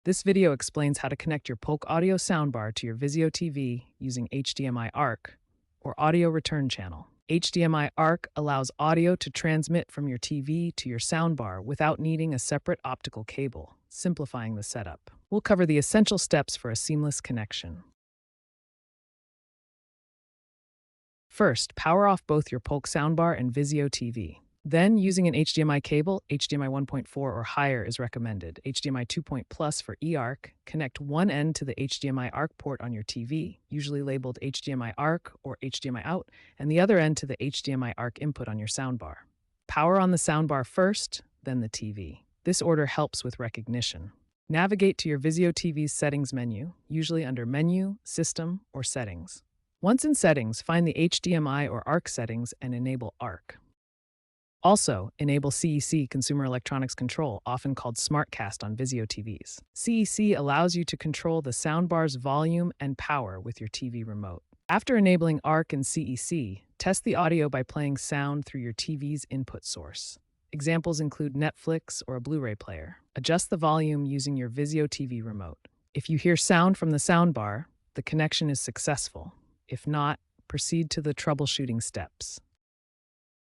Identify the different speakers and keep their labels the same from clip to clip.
Speaker 1: This video explains how to connect your Polk Audio Soundbar to your Vizio TV using HDMI ARC, or Audio Return Channel. HDMI ARC allows audio to transmit from your TV to your soundbar without needing a separate optical cable, simplifying the setup. We'll cover the essential steps for a seamless connection. First, power off both your Polk soundbar and Vizio TV. Then, using an HDMI cable, HDMI 1.4 or higher is recommended. HDMI 2.0+ for eARC, connect one end to the HDMI ARC port on your TV, usually labeled HDMI ARC or HDMI out, and the other end to the HDMI ARC input on your soundbar. Power on the soundbar first, then the TV. This order helps with recognition. Navigate to your Vizio TV's settings menu, usually under Menu, System, or Settings. Once in Settings, find the HDMI or ARC settings and enable ARC. Also, enable CEC, Consumer Electronics Control, often called SmartCast on Vizio TVs. CEC allows you to control the soundbar's volume and power with your TV remote. After enabling ARC and CEC, test the audio by playing sound through your TV's input source. Examples include Netflix or a Blu-ray player. Adjust the volume using your Vizio TV remote. If you hear sound from the soundbar, the connection is successful. If not, proceed to the troubleshooting steps.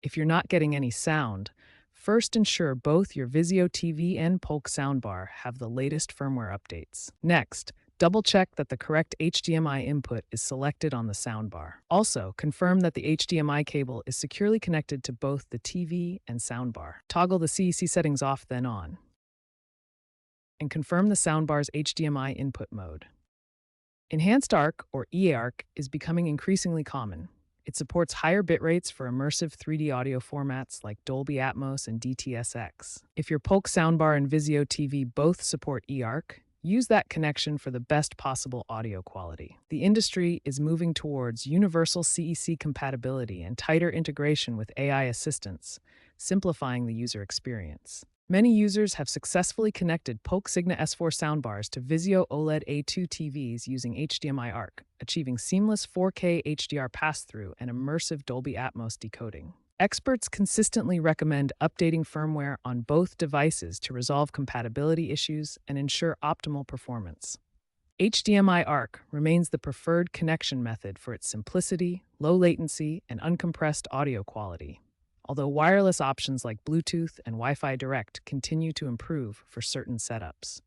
Speaker 1: If you're not getting any sound, first ensure both your Vizio TV and Polk soundbar have the latest firmware updates. Next, double-check that the correct HDMI input is selected on the soundbar. Also, confirm that the HDMI cable is securely connected to both the TV and soundbar. Toggle the CEC settings off then on. And confirm the soundbar's HDMI input mode. Enhanced ARC, or eARC, is becoming increasingly common. It supports higher bit rates for immersive 3D audio formats like Dolby Atmos and DTS:X. If your Polk soundbar and Vizio TV both support eARC, use that connection for the best possible audio quality. The industry is moving towards universal CEC compatibility and tighter integration with AI assistants, simplifying the user experience. Many users have successfully connected Polk Signa S4 soundbars to Vizio OLED A2 TVs using HDMI ARC, achieving seamless 4K HDR pass-through and immersive Dolby Atmos decoding. Experts consistently recommend updating firmware on both devices to resolve compatibility issues and ensure optimal performance. HDMI ARC remains the preferred connection method for its simplicity, low latency, and uncompressed audio quality, although wireless options like Bluetooth and Wi-Fi Direct continue to improve for certain setups.